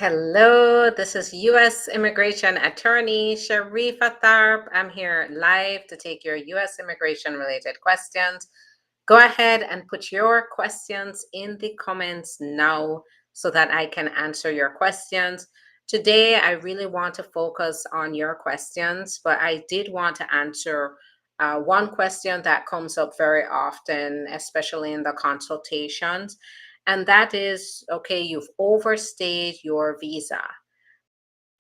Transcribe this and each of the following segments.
Hello, this is U.S. Immigration Attorney Sharifa Tharpe. I'm here live to take your U.S. immigration related questions. Go ahead and put your questions in the comments now so that I can answer your questions. Today, I really want to focus on your questions, but I did want to answer one question that comes up very often, especially in the consultations. And that is, okay, you've overstayed your visa.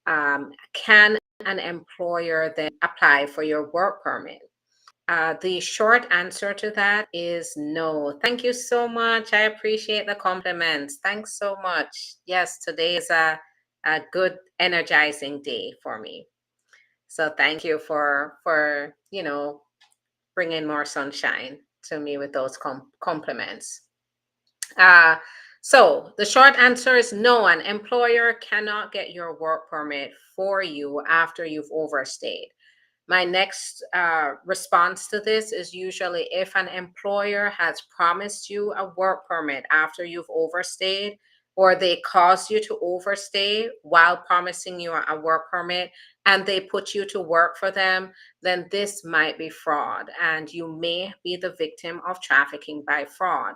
Can an employer then apply for your work permit? The short answer to that is no. Thank you so much. I appreciate the compliments. Thanks so much. Yes, today is a good, energizing day for me. So thank you for bringing more sunshine to me with those compliments. Uh, so the short answer is no, an employer cannot get your work permit for you after you've overstayed. My next response to this is usually if an employer has promised you a work permit after you've overstayed, or they caused you to overstay while promising you a work permit and they put you to work for them, then this might be fraud and you may be the victim of trafficking by fraud.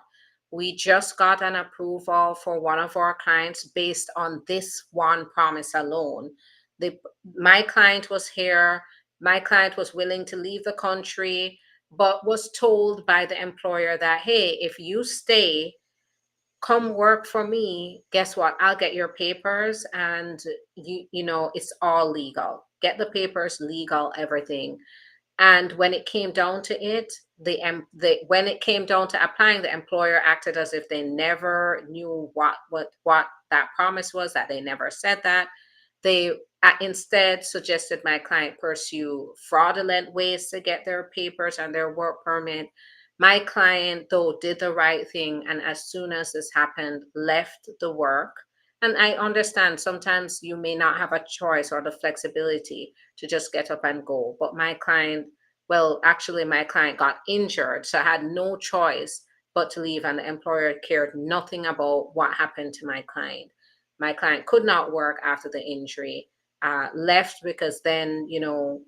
We just got an approval for one of our clients based on this one promise alone. The, my client was here, my client was willing to leave the country, but was told by the employer that, hey, if you stay, come work for me, guess what? I'll get your papers and it's all legal. Get the papers, legal, everything. And when it came down to it, when it came down to applying, the employer acted as if they never knew what that promise was, that they never said that. They instead suggested my client pursue fraudulent ways to get their papers and their work permit. My client, though, did the right thing, and as soon as this happened, left the work. And I understand sometimes you may not have a choice or the flexibility to just get up and go. But my client, well, actually, my client got injured, so I had no choice but to leave, and the employer cared nothing about what happened to my client. My client could not work after the injury, left because then,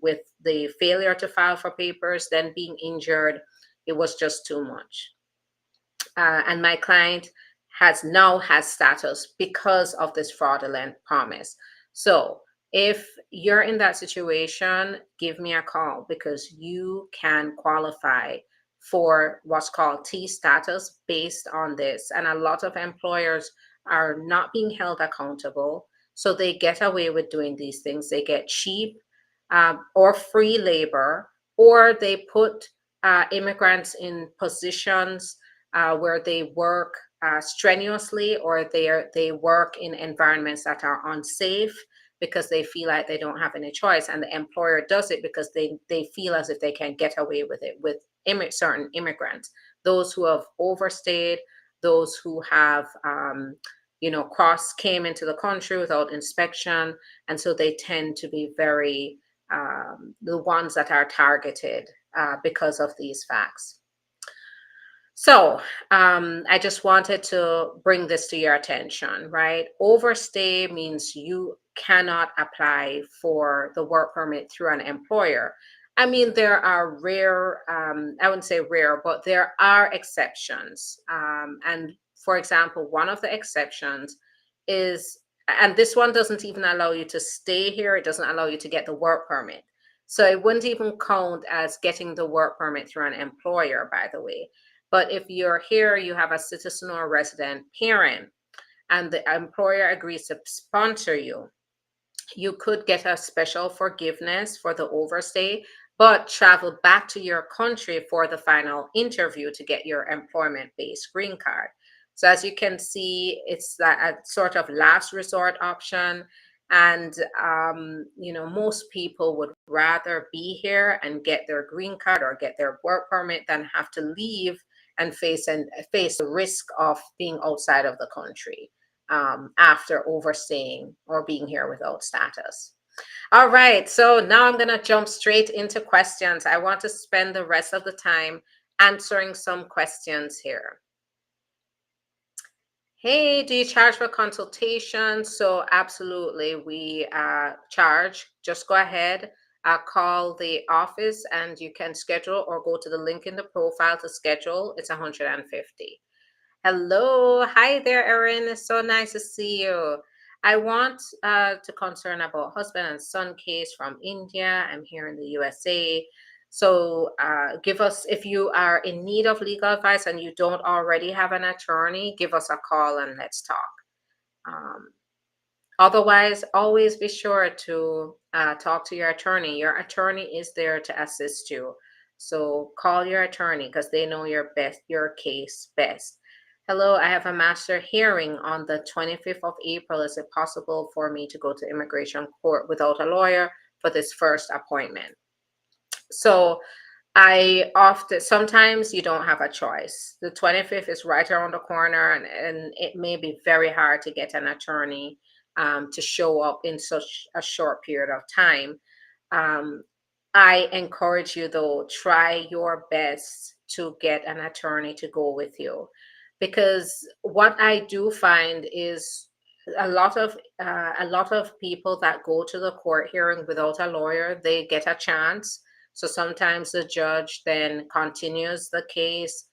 with the failure to file for papers, then being injured, it was just too much. And my client has status because of this fraudulent promise. So if you're in that situation, give me a call because you can qualify for what's called T status based on this. And a lot of employers are not being held accountable. So they get away with doing these things. They get cheap or free labor, or they put immigrants in positions where they work strenuously, or they work in environments that are unsafe because they feel like they don't have any choice, and the employer does it because they feel as if they can get away with it with certain immigrants, those who have overstayed, those who have came into the country without inspection, and so they tend to be very the ones that are targeted because of these facts. So I just wanted to bring this to your attention, right? Overstay means you cannot apply for the work permit through an employer. I mean, there are rare, I wouldn't say rare, but there are exceptions. And for example, one of the exceptions is, and this one doesn't even allow you to stay here, it doesn't allow you to get the work permit. So it wouldn't even count as getting the work permit through an employer, by the way. But if you're here, you have a citizen or resident parent, and the employer agrees to sponsor you, you could get a special forgiveness for the overstay, but travel back to your country for the final interview to get your employment-based green card. So as you can see, it's a sort of last resort option. And, most people would rather be here and get their green card or get their work permit than have to leave and face the risk of being outside of the country after overstaying or being here without status. All right, so now I'm going to jump straight into questions. I want to spend the rest of the time answering some questions here. Hey, do you charge for consultation? So absolutely, we charge. Just go ahead, call the office, and you can schedule or go to the link in the profile to schedule. It's 150. Hello, hi there, Erin. It's so nice to see you. I want to concern about husband and son case from India. I'm here in the USA. So, give us, if you are in need of legal advice and you don't already have an attorney, give us a call and let's talk. Um, Otherwise, always be sure to talk to your attorney. Your attorney is there to assist you. So call your attorney because they know your case best. Hello, I have a master hearing on the 25th of April. Is it possible for me to go to immigration court without a lawyer for this first appointment? So I often, sometimes you don't have a choice. The 25th is right around the corner, and it may be very hard to get an attorney to show up in such a short period of time. Um, I encourage you, though, try your best to get an attorney to go with you. Because what I do find is a lot of people that go to the court hearing without a lawyer, they get a chance. So sometimes the judge then continues the case,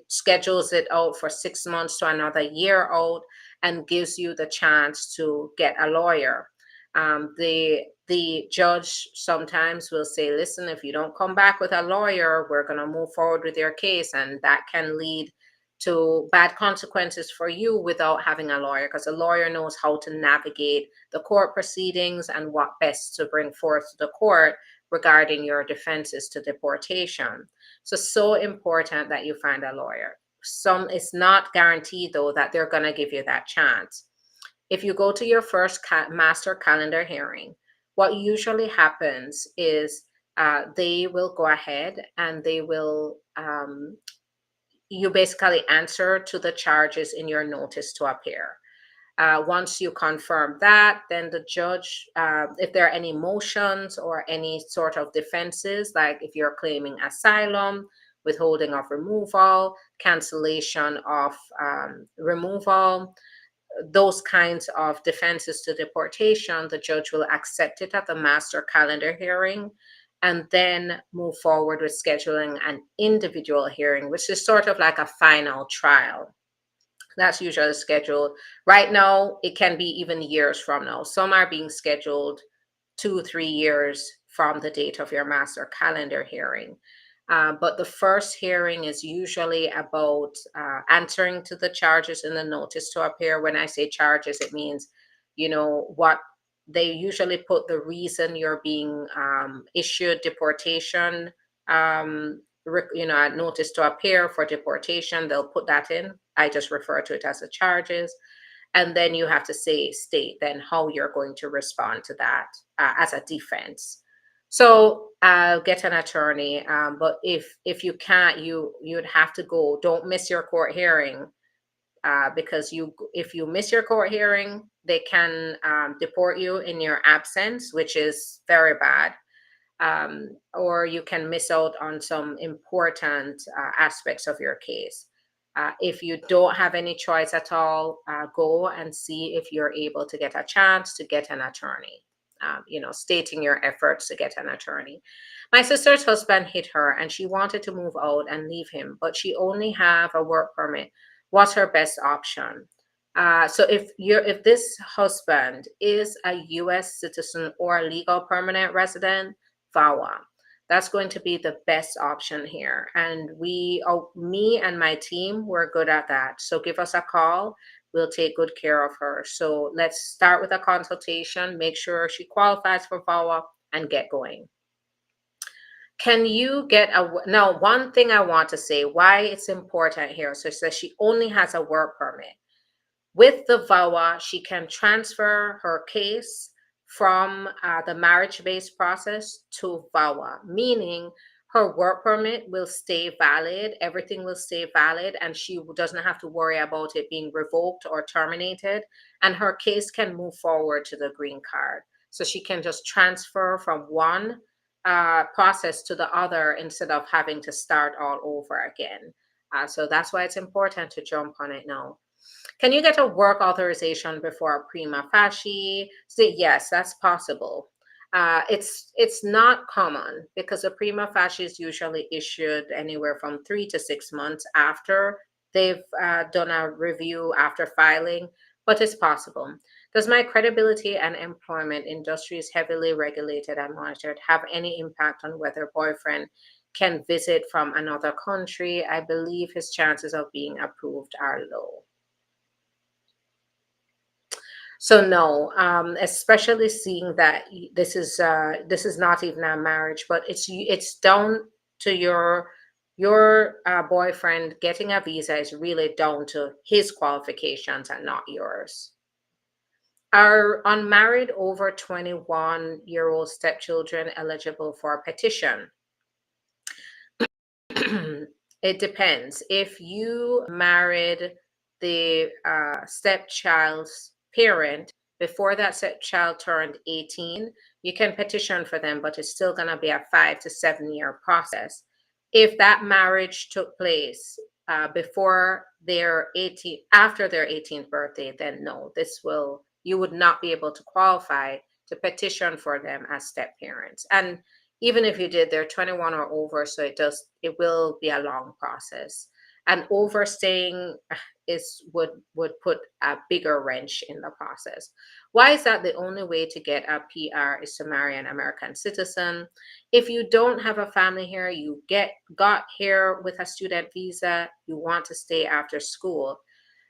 schedules it out for 6 months to another year out, and gives you the chance to get a lawyer. The judge sometimes will say, "Listen, if you don't come back with a lawyer, we're going to move forward with your case," and that can lead to bad consequences for you without having a lawyer, because a lawyer knows how to navigate the court proceedings and what best to bring forth to the court regarding your defenses to deportation. So important that you find a lawyer. It's not guaranteed though that they're going to give you that chance. If you go to your first master calendar hearing, what usually happens is they will go ahead and they will you basically answer to the charges in your notice to appear. Once you confirm that, then the judge, if there are any motions or any sort of defenses, like if you're claiming asylum, withholding of removal, cancellation of removal, those kinds of defenses to deportation, the judge will accept it at the master calendar hearing and then move forward with scheduling an individual hearing, which is sort of like a final trial. That's usually scheduled. Right now, it can be even years from now. Some are being scheduled 2, 3 years from the date of your master calendar hearing. But the first hearing is usually about answering to the charges in the notice to appear. When I say charges, it means, what they usually put the reason you're being issued deportation, a notice to appear for deportation. They'll put that in. I just refer to it as the charges. And then you have to state then how you're going to respond to that as a defense. So get an attorney, but if you can't, you'd have to go. Don't miss your court hearing, because if you miss your court hearing, they can deport you in your absence, which is very bad. Or you can miss out on some important aspects of your case. If you don't have any choice at all, go and see if you're able to get a chance to get an attorney. Stating your efforts to get an attorney. My sister's husband hit her and she wanted to move out and leave him, but she only have a work permit. What's her best option? So if this husband is a U.S. citizen or a legal permanent resident, VAWA. That's going to be the best option here. And me and my team, we're good at that. So give us a call. We'll take good care of her. So let's start with a consultation, make sure she qualifies for VAWA, and get going. Can you get now, one thing I want to say, why it's important here. So it says she only has a work permit. With the VAWA, she can transfer her case from the marriage-based process to VAWA, meaning her work permit will stay valid, everything will stay valid, and she doesn't have to worry about it being revoked or terminated, and her case can move forward to the green card. So she can just transfer from one process to the other instead of having to start all over again. So that's why it's important to jump on it now. Can you get a work authorization before a prima facie? So yes, that's possible. It's not common because a prima facie is usually issued anywhere from 3 to 6 months after they've done a review after filing, but it's possible. Does my credibility and employment industry is heavily regulated and monitored have any impact on whether boyfriend can visit from another country? I believe his chances of being approved are low. So no, especially seeing that this is not even a marriage, but it's down to your boyfriend getting a visa is really down to his qualifications and not yours. Are unmarried over 21-year-old stepchildren eligible for a petition? It depends. If you married the stepchild's parent before that stepchild turned 18, you can petition for them, but it's still going to be a 5 to 7 year process. If that marriage took place before their 18, after their 18th birthday, then no, you would not be able to qualify to petition for them as step parents. And even if you did, they're 21 or over, so it will be a long process. And overstaying would put a bigger wrench in the process. Why is that the only way to get a PR is to marry an American citizen? If you don't have a family here, you got here with a student visa, you want to stay after school.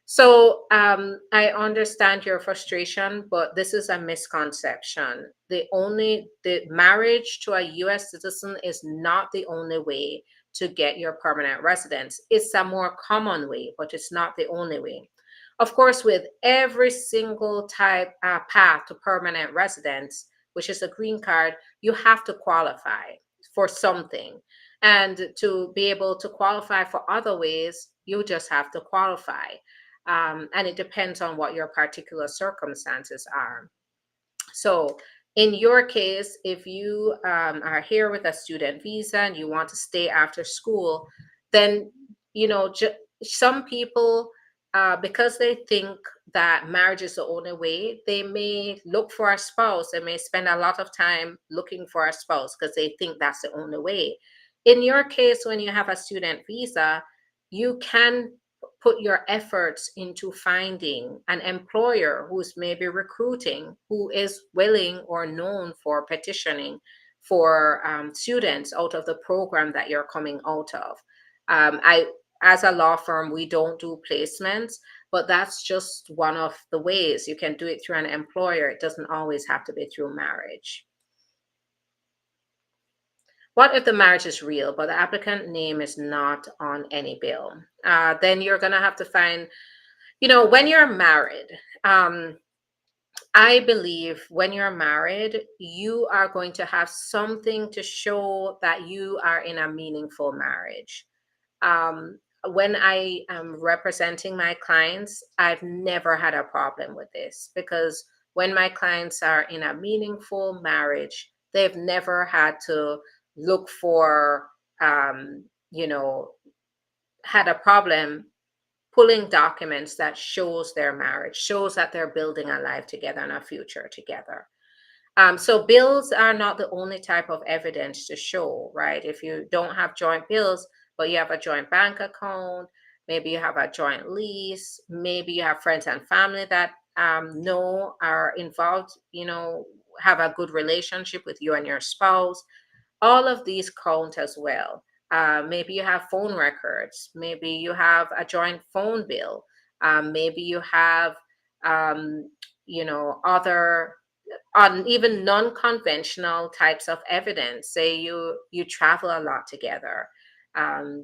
So I understand your frustration, but this is a misconception. The marriage to a U.S. citizen is not the only way to get your permanent residence. It's a more common way, but it's not the only way. Of course, with every single type path to permanent residence, which is a green card, you have to qualify for something. And to be able to qualify for other ways, you just have to qualify. And it depends on what your particular circumstances are. So, in your case, if you are here with a student visa and you want to stay after school, then some people, because they think that marriage is the only way, they may look for a spouse. They may spend a lot of time looking for a spouse because they think that's the only way. In your case, when you have a student visa, you can put your efforts into finding an employer who's maybe recruiting, who is willing or known for petitioning for students out of the program that you're coming out of. As a law firm, we don't do placements, but that's just one of the ways you can do it through an employer. It doesn't always have to be through marriage. What if the marriage is real, but the applicant name is not on any bill? Then you're going to have to find, when you're married, I believe when you're married, you are going to have something to show that you are in a meaningful marriage. When I am representing my clients, I've never had a problem with this because when my clients are in a meaningful marriage, they've never had to look for, um, you know, had a problem pulling documents that shows their marriage, shows that they're building a life together and a future together. So bills are not the only type of evidence to show, right? If you don't have joint bills, but you have a joint bank account, maybe you have a joint lease, maybe you have friends and family that know are involved, have a good relationship with you and your spouse. All of these count as well. Maybe you have phone records. Maybe you have a joint phone bill. Maybe you have, other on even non-conventional types of evidence. Say you travel a lot together,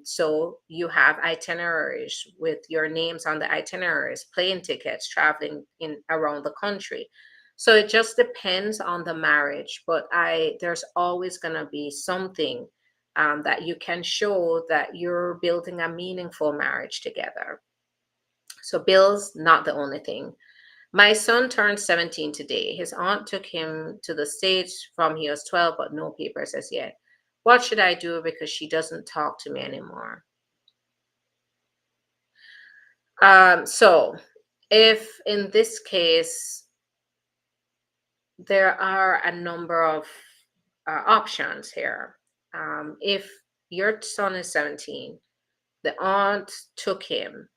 so you have itineraries with your names on the itineraries, plane tickets, traveling in around the country. So it just depends on the marriage, but there's always going to be something that you can show that you're building a meaningful marriage together. So bills, not the only thing. My son turned 17 today. His aunt took him to the States from he was 12, but no papers as yet. What should I do because she doesn't talk to me anymore? So if in this case, there are a number of options here. If your son is 17, the aunt took him.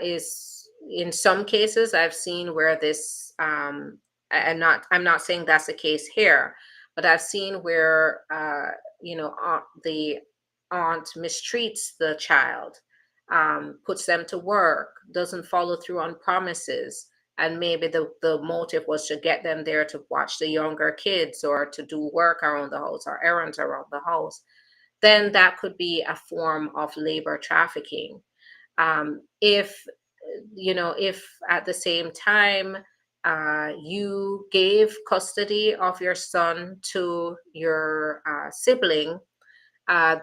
Is in some cases I've seen where this, I'm not saying that's the case here, but I've seen where the aunt mistreats the child, puts them to work, doesn't follow through on promises, and maybe the motive was to get them there to watch the younger kids or to do work around the house or errands around the house, then that could be a form of labor trafficking. If at the same time you gave custody of your son to your sibling,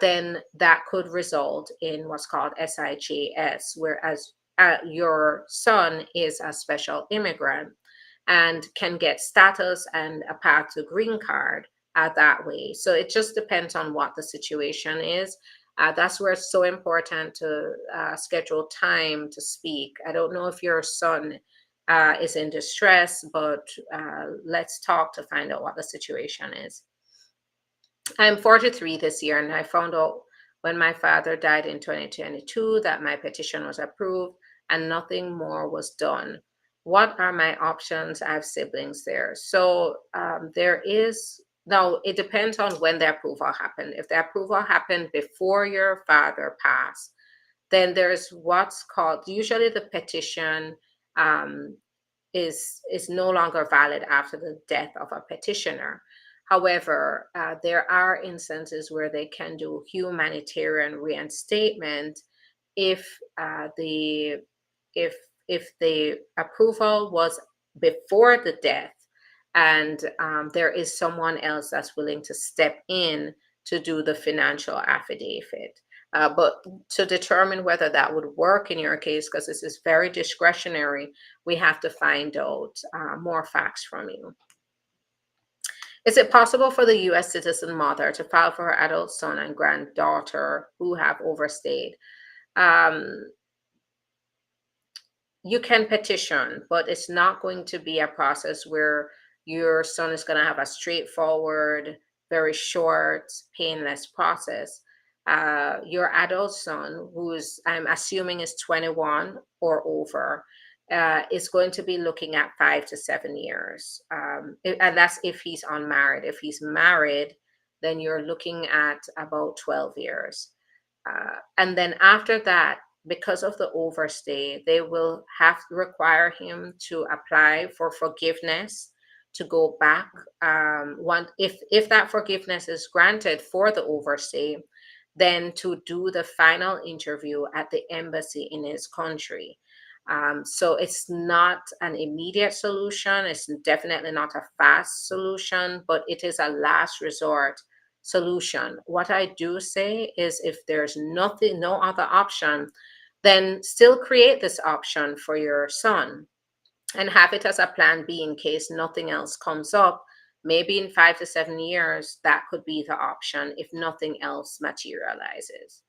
then that could result in what's called SIJS, whereas your son is a special immigrant and can get status and a path to green card that way. So it just depends on what the situation is. That's where it's so important to schedule time to speak. I don't know if your son is in distress, but let's talk to find out what the situation is. I'm 43 this year, and I found out when my father died in 2022 that my petition was approved and nothing more was done. What are my options? I have siblings there. So there is, now it depends on when the approval happened. If the approval happened before your father passed, then there's what's called, usually the petition um, is no longer valid after the death of a petitioner. However, there are instances where they can do humanitarian reinstatement if the if the approval was before the death, and there is someone else that's willing to step in to do the financial affidavit. But to determine whether that would work in your case, because this is very discretionary, we have to find out more facts from you. Is it possible for the U.S. citizen mother to file for her adult son and granddaughter who have overstayed? Um, you can petition, but it's not going to be a process where your son is going to have a straightforward, very short, painless process. Your adult son, who's I'm assuming is 21 or over, is going to be looking at 5 to 7 years. And that's if he's unmarried. If he's married, then you're looking at about 12 years. And then after that, because of the overstay, they will have to require him to apply for forgiveness to go back. If that forgiveness is granted for the overstay, then to do the final interview at the embassy in his country. So it's not an immediate solution. It's definitely not a fast solution, but it is a last resort solution. What I do say is if there's nothing, no other option, then still create this option for your son and have it as a plan B in case nothing else comes up. Maybe in 5 to 7 years, that could be the option if nothing else materializes.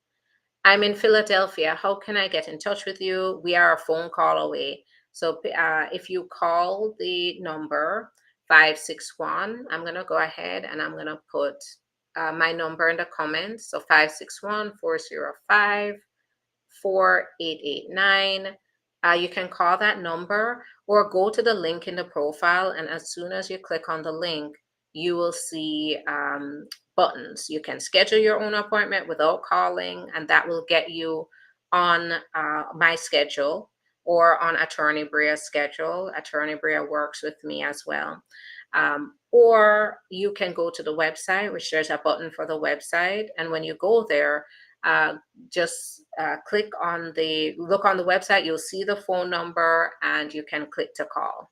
I'm in Philadelphia. How can I get in touch with you? We are a phone call away. So if you call the number 561, I'm going to go ahead and I'm going to put my number in the comments. So 561-405-4889. You can call that number or go to the link in the profile. And as soon as you click on the link, you will see buttons. You can schedule your own appointment without calling, and that will get you on my schedule or on Attorney Bria's schedule. Attorney Bria works with me as well. Or you can go to the website, which there's a button for the website. And when you go there, just look on the website, you'll see the phone number and you can click to call.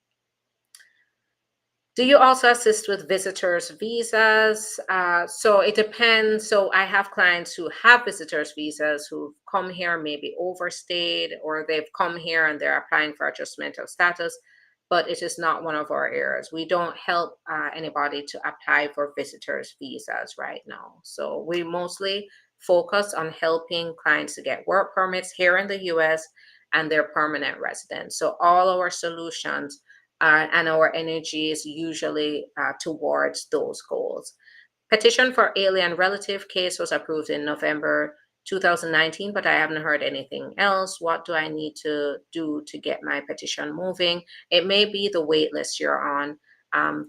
Do you also assist with visitors visas? So it depends. So I have clients who have visitors visas who've come here, maybe overstayed, or they've come here and they're applying for adjustment of status, but it is not one of our areas. We don't help anybody to apply for visitors visas right now. So we mostly focus on helping clients to get work permits here in the US and they're permanent residents. So all our solutions and our energy is usually towards those goals. Petition for alien relative case was approved in November 2019, but I haven't heard anything else. What do I need to do to get my petition moving? It may be the wait list you're on.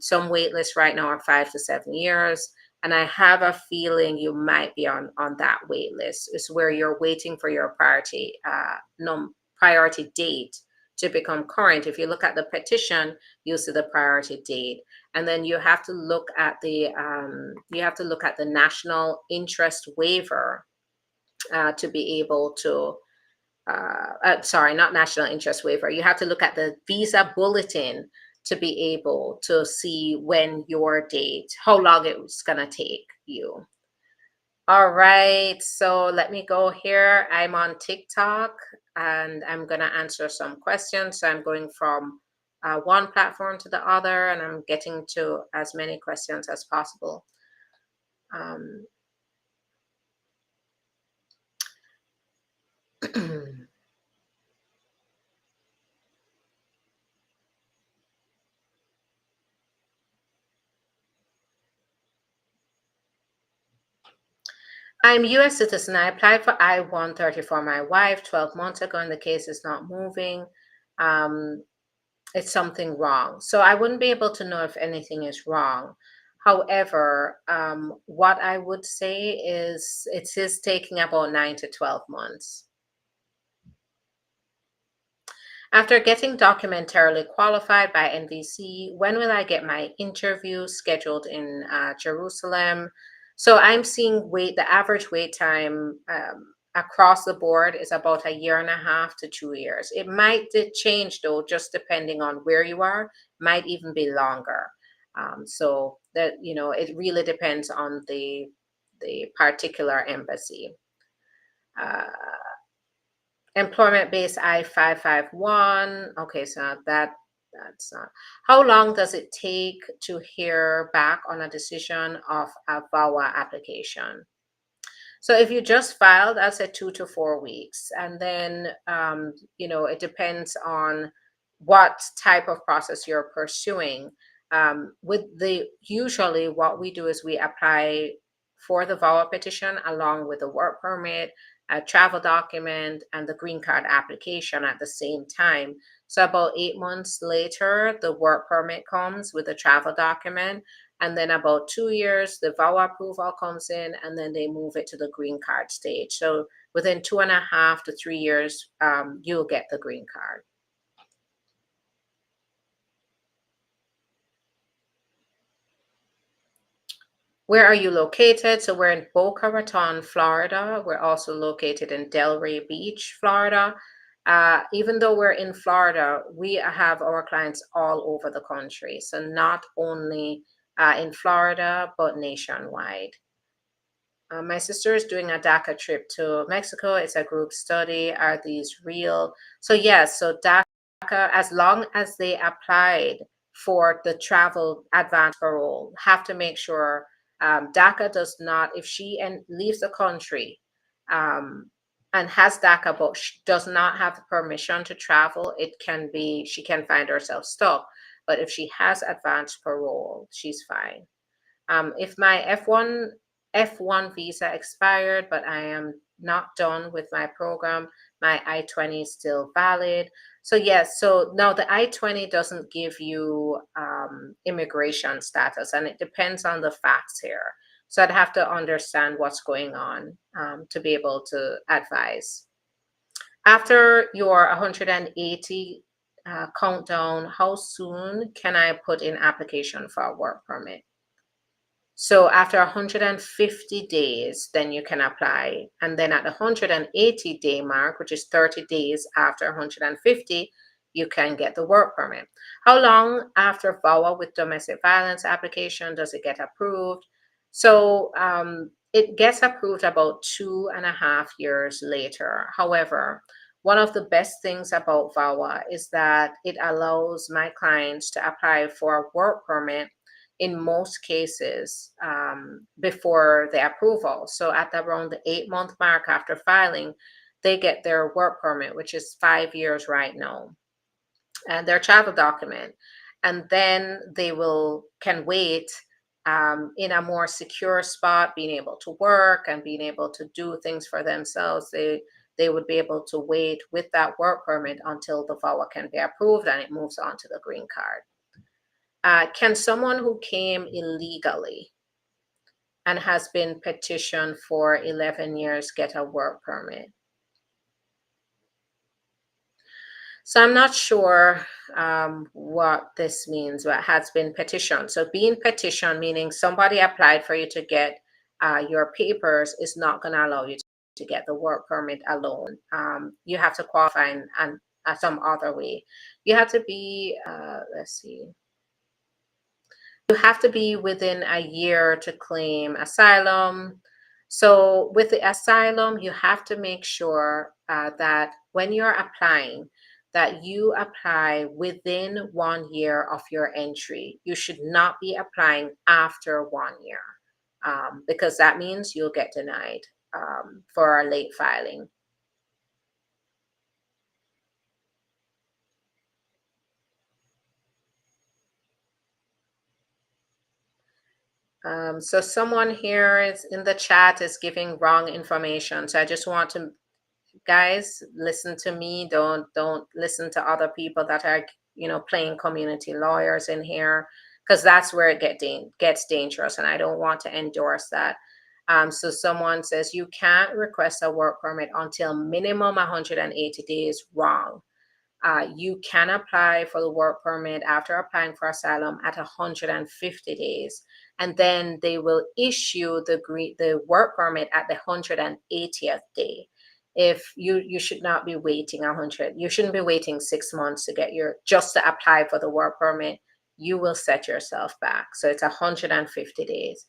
Some wait lists right now are 5 to 7 years. And I have a feeling you might be on that wait list. It's where you're waiting for your priority date to become current. If you look at the petition, you'll see the priority date. And then you have to look at the national interest waiver to be able to sorry, not national interest waiver. You have to look at the visa bulletin to be able to see when your date, how long it's gonna take you. All right, so let me go here. I'm on TikTok and I'm gonna answer some questions. So I'm going from one platform to the other, and I'm getting to as many questions as possible. I'm U.S. citizen. I applied for I-130 for my wife 12 months ago, and the case is not moving. It's something wrong. So I wouldn't be able to know if anything is wrong. However, what I would say is it is taking about 9 to 12 months. After getting documentarily qualified by NVC, when will I get my interview scheduled in Jerusalem? So I'm seeing the average wait time across the board is about 1.5 to 2 years. It might change though, just depending on where you are, might even be longer. So that, it really depends on the particular embassy. Employment-based I-551. Okay, so that's not. How long does it take to hear back on a decision of a VAWA application? So if you just filed, I'd say 2 to 4 weeks. And then, it depends on what type of process you're pursuing. Usually what we do is we apply for the VAWA petition along with the work permit, a travel document, and the green card application at the same time. So about 8 months later, the work permit comes with the travel document. And then about 2 years, the VAWA approval comes in, and then they move it to the green card stage. So within 2.5 to 3 years, you'll get the green card. Where are you located? So we're in Boca Raton, Florida. We're also located in Delray Beach, Florida. Even though we're in Florida, we have our clients all over the country. So not only in Florida, but nationwide. My sister is doing a DACA trip to Mexico. It's a group study. Are these real? So yes, so DACA, as long as they applied for the travel advance parole, have to make sure DACA does not, if she leaves the country and has DACA but does not have the permission to travel, she can find herself stuck. But if she has advanced parole, she's fine. If my F1 visa expired, but I am not done with my program, my I-20 is still valid. So yes, so now the I-20 doesn't give you immigration status, and it depends on the facts here. So I'd have to understand what's going on to be able to advise. After your 180 countdown, how soon can I put in application for a work permit? So after 150 days, then you can apply. And then at the 180-day mark, which is 30 days after 150, you can get the work permit. How long after VAWA with domestic violence application does it get approved? So it gets approved about 2.5 years later. However, one of the best things about VAWA is that it allows my clients to apply for a work permit in most cases before the approval. So at around the 8-month mark after filing, they get their work permit, which is 5 years right now, and their travel document, and then they can wait in a more secure spot, being able to work and being able to do things for themselves. They would be able to wait with that work permit until the VAWA can be approved and it moves on to the green card. Can someone who came illegally and has been petitioned for 11 years get a work permit? So I'm not sure what this means, what has been petitioned. So being petitioned, meaning somebody applied for you to get your papers, is not going to allow you to get the work permit alone. You have to qualify and some other way. You have to be, let's see, you have to be within a year to claim asylum. So with the asylum, you have to make sure that when you're applying, that you apply within 1 year of your entry. You should not be applying after 1 year, because that means you'll get denied for a late filing. So someone here is in the chat is giving wrong information. So I just want to, guys, listen to me. Don't listen to other people that are, playing community lawyers in here, because that's where it gets dangerous, and I don't want to endorse that. So someone says you can't request a work permit until minimum 180 days. Wrong. You can apply for the work permit after applying for asylum at 150 days, and then they will issue the work permit at the 180th day. If you should not be waiting 100, you shouldn't be waiting 6 months to get just to apply for the work permit. You will set yourself back. So it's 150 days,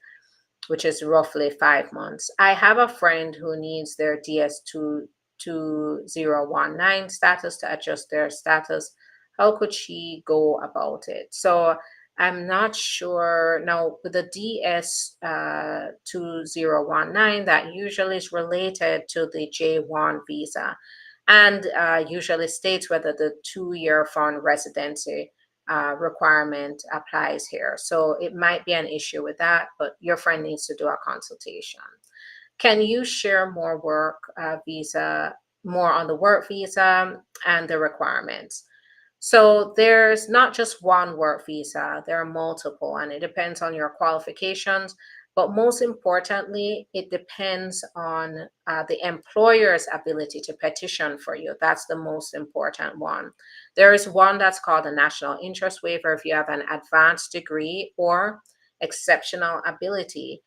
which is roughly 5 months. I have a friend who needs their DS2 2019 status to adjust their status. How could she go about it? So I'm not sure. Now, with the DS 2019, that usually is related to the J1 visa, and usually states whether the 2-year foreign residency requirement applies here. So it might be an issue with that, but your friend needs to do a consultation. Can you share more more on the work visa and the requirements? So there's not just one work visa, there are multiple, and it depends on your qualifications. But most importantly, it depends on the employer's ability to petition for you. That's the most important one. There is one that's called a national interest waiver if you have an advanced degree or exceptional ability.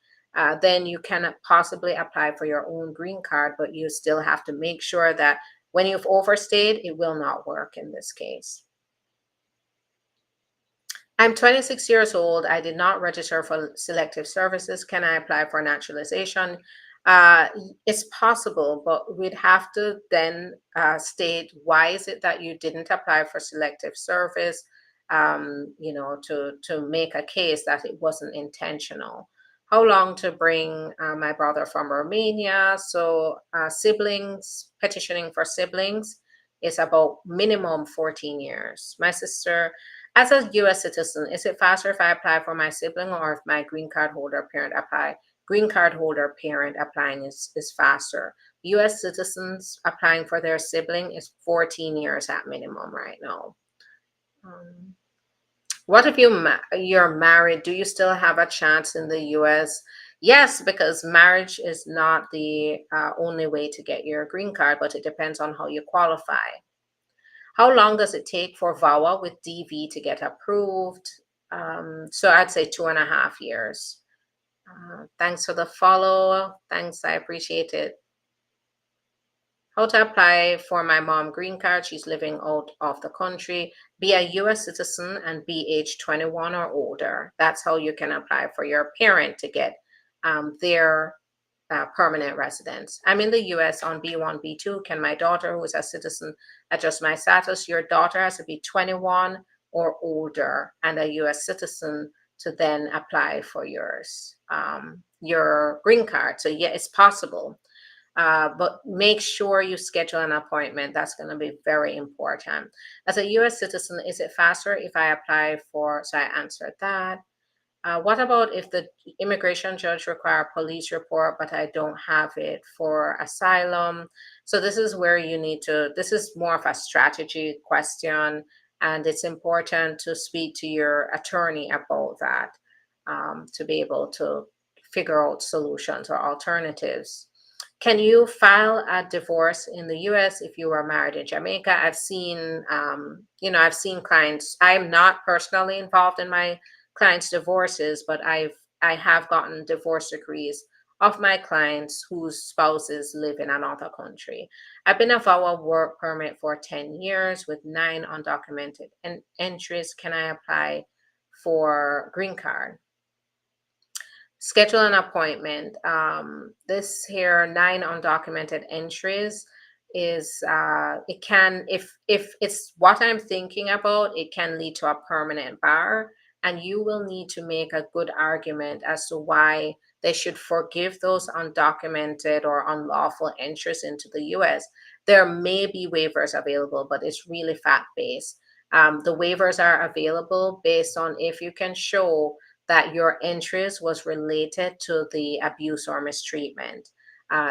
Then you can possibly apply for your own green card, but you still have to make sure that when you've overstayed, it will not work in this case. I'm 26 years old. I did not register for selective services. Can I apply for naturalization? It's possible, but we'd have to then state why is it that you didn't apply for selective service, to make a case that it wasn't intentional. How long to bring my brother from Romania? So siblings, petitioning for siblings is about minimum 14 years. My sister, as a US citizen, is it faster if I apply for my sibling or if my green card holder parent apply? Green card holder parent applying is faster. US citizens applying for their sibling is 14 years at minimum right now. What if you're married? Do you still have a chance in the US? Yes, because marriage is not the only way to get your green card, but it depends on how you qualify. How long does it take for VAWA with DV to get approved? So I'd say 2.5 years. Thanks for the follow. Thanks, I appreciate it. How to apply for my mom green card? She's living out of the country. Be a US citizen and be age 21 or older. That's how you can apply for your parent to get their permanent residence. I'm in the US on B1, B2. Can my daughter, who is a citizen, adjust my status? Your daughter has to be 21 or older and a US citizen to then apply for your green card. So yeah, it's possible. But make sure you schedule an appointment. That's going to be very important. As a US citizen, is it faster if I apply for? So I answered that. What about if the immigration judge require a police report, but I don't have it for asylum? So this is where you need to, this is more of a strategy question, and it's important to speak to your attorney about that to be able to figure out solutions or alternatives. Can you file a divorce in the US if you were married in Jamaica? I've seen, I've seen clients. I'm not personally involved in my clients' divorces, but I have gotten divorce decrees of my clients whose spouses live in another country. I've been a VAWA work permit for 10 years with 9 undocumented entries. Can I apply for green card? Schedule an appointment. This here 9 undocumented entries is it can, if it's what I'm thinking about, it can lead to a permanent bar, and you will need to make a good argument as to why they should forgive those undocumented or unlawful entries into the US. There may be waivers available, but it's really fact based. The waivers are available based on if you can show that your interest was related to the abuse or mistreatment,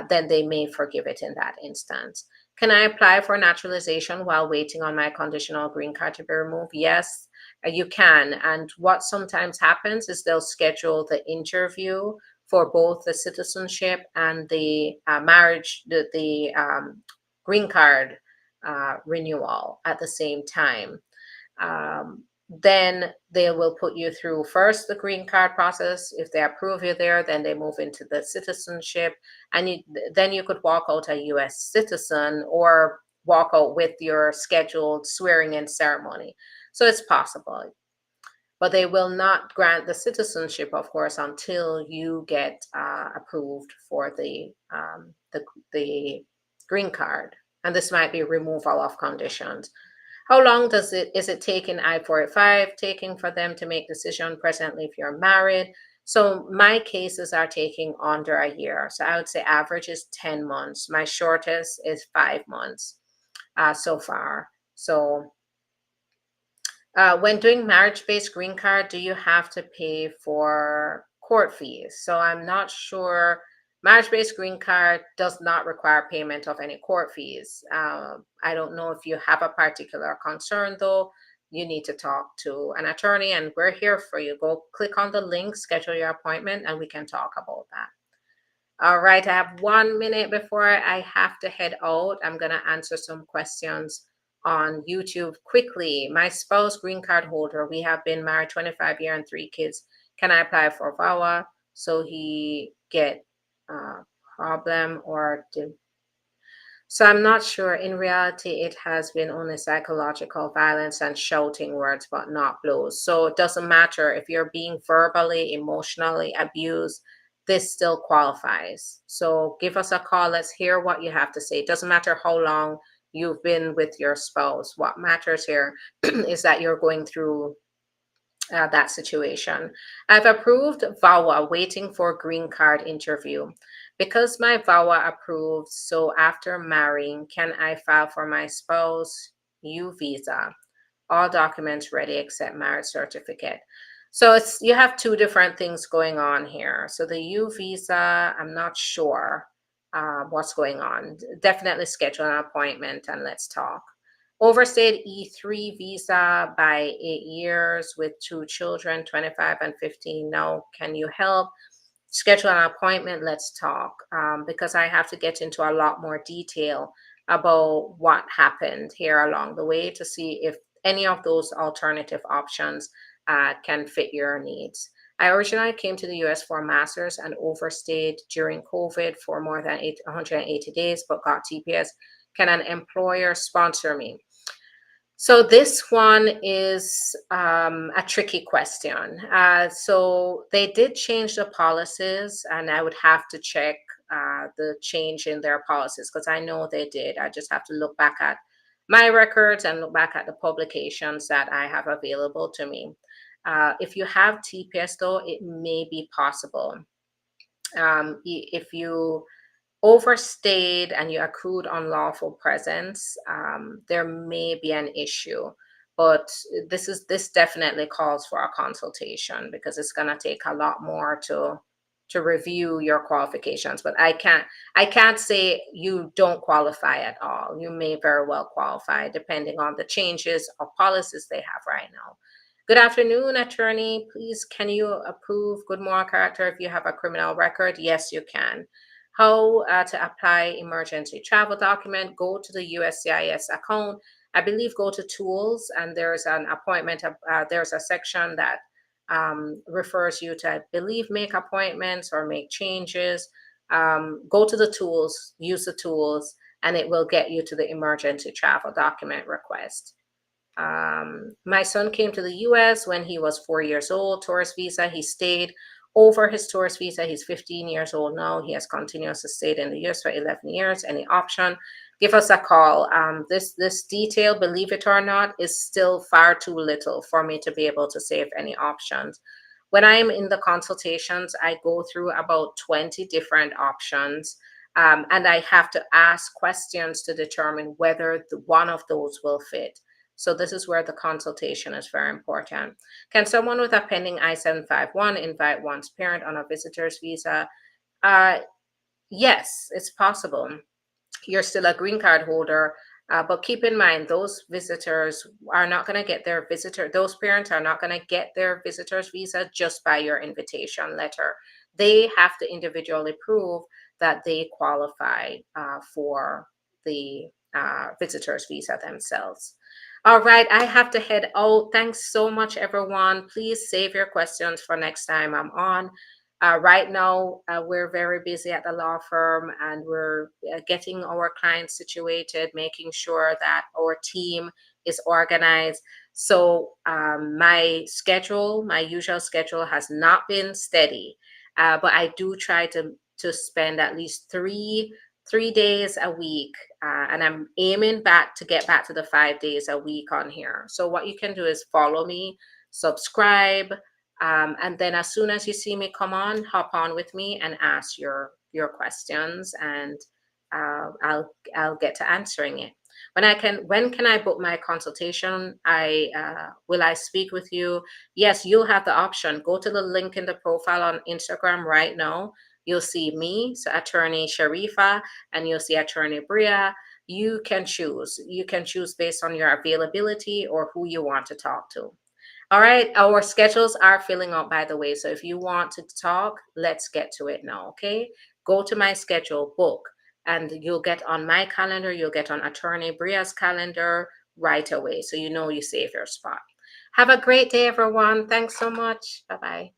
then they may forgive it in that instance. Can I apply for naturalization while waiting on my conditional green card to be removed? Yes, you can. And what sometimes happens is they'll schedule the interview for both the citizenship and the marriage, the green card renewal at the same time. Then they will put you through first the green card process. If they approve you there, then they move into the citizenship, and then you could walk out a US citizen or walk out with your scheduled swearing in ceremony. So it's possible, but they will not grant the citizenship, of course, until you get approved for the green card, and this might be removal of conditions. How long is it taking I-485 taking for them to make decision presently if you're married? So my cases are taking under a year. So I would say average is 10 months. My shortest is 5 months so far. So when doing marriage-based green card, do you have to pay for court fees? So I'm not sure. Marriage-based green card does not require payment of any court fees. I don't know if you have a particular concern, though. You need to talk to an attorney, and we're here for you. Go click on the link, schedule your appointment, and we can talk about that. All right, I have 1 minute before I have to head out. I'm going to answer some questions on YouTube quickly. My spouse, green card holder, we have been married 25 years and 3 kids. Can I apply for VAWA so he get problem or do? So I'm not sure. In reality, it has been only psychological violence and shouting words, but not blows. So it doesn't matter if you're being verbally, emotionally abused, this still qualifies. So give us a call. Let's hear what you have to say. It doesn't matter how long you've been with your spouse. What matters here is that you're going through that situation. I've approved VAWA, waiting for green card interview. Because my VAWA approved, so after marrying, can I file for my spouse U visa? All documents ready except marriage certificate. So it's, you have 2 different things going on here. So the U visa, I'm not sure what's going on. Definitely schedule an appointment and let's talk. Overstayed E3 visa by 8 years with 2 children, 25 and 15. Now, can you help? Schedule an appointment. Let's talk because I have to get into a lot more detail about what happened here along the way to see if any of those alternative options can fit your needs. I originally came to the US for a master's and overstayed during COVID for more than 180 days, but got TPS. Can an employer sponsor me? So this one is a tricky question. So they did change the policies, and I would have to check the change in their policies because I know they did. I just have to look back at my records and look back at the publications that I have available to me. If you have TPS, though, it may be possible. If you overstayed and you accrued unlawful presence, there may be an issue. But this definitely calls for a consultation, because it's going to take a lot more to review your qualifications. But I can't say you don't qualify at all. You may very well qualify depending on the changes or policies they have right now. Good afternoon, attorney. Please, can you approve good moral character if you have a criminal record? Yes, you can. How to apply emergency travel document? Go to the USCIS account. I believe go to tools, and there's an appointment. There's a section that refers you to, I believe, make appointments or make changes. Go to the tools, use the tools, and it will get you to the emergency travel document request. My son came to the US when he was 4 years old, tourist visa. He stayed over his tourist visa. He's 15 years old now. He has continuously stayed in the US for 11 years. Any option? Give us a call. This detail, believe it or not, is still far too little for me to be able to say if any options. When I'm in the consultations, I go through about 20 different options. And I have to ask questions to determine whether one of those will fit. So this is where the consultation is very important. Can someone with a pending I-751 invite one's parent on a visitor's visa? Yes, it's possible. You're still a green card holder, but keep in mind those visitors are not going to get their those parents are not going to get their visitor's visa just by your invitation letter. They have to individually prove that they qualify for the visitor's visa themselves. All right, I have to head out. Thanks so much, everyone. Please save your questions for next time I'm on. Right now, we're very busy at the law firm, and we're getting our clients situated, making sure that our team is organized. So my usual schedule has not been steady, but I do try to spend at least three days a week, and I'm aiming to get back to the 5 days a week on here. So what you can do is follow me, subscribe, and then as soon as you see me come on, hop on with me and ask your questions, and I'll get to answering it. When can I book my consultation? Will I speak with you? Yes, you'll have the option. Go to the link in the profile on Instagram right now. You'll see me, so Attorney Sharifa, and you'll see Attorney Bria. You can choose. You can choose based on your availability or who you want to talk to. All right, our schedules are filling up, by the way. So if you want to talk, let's get to it now, okay? Go to my schedule, book, and you'll get on my calendar. You'll get on Attorney Bria's calendar right away, so you know you save your spot. Have a great day, everyone. Thanks so much. Bye-bye.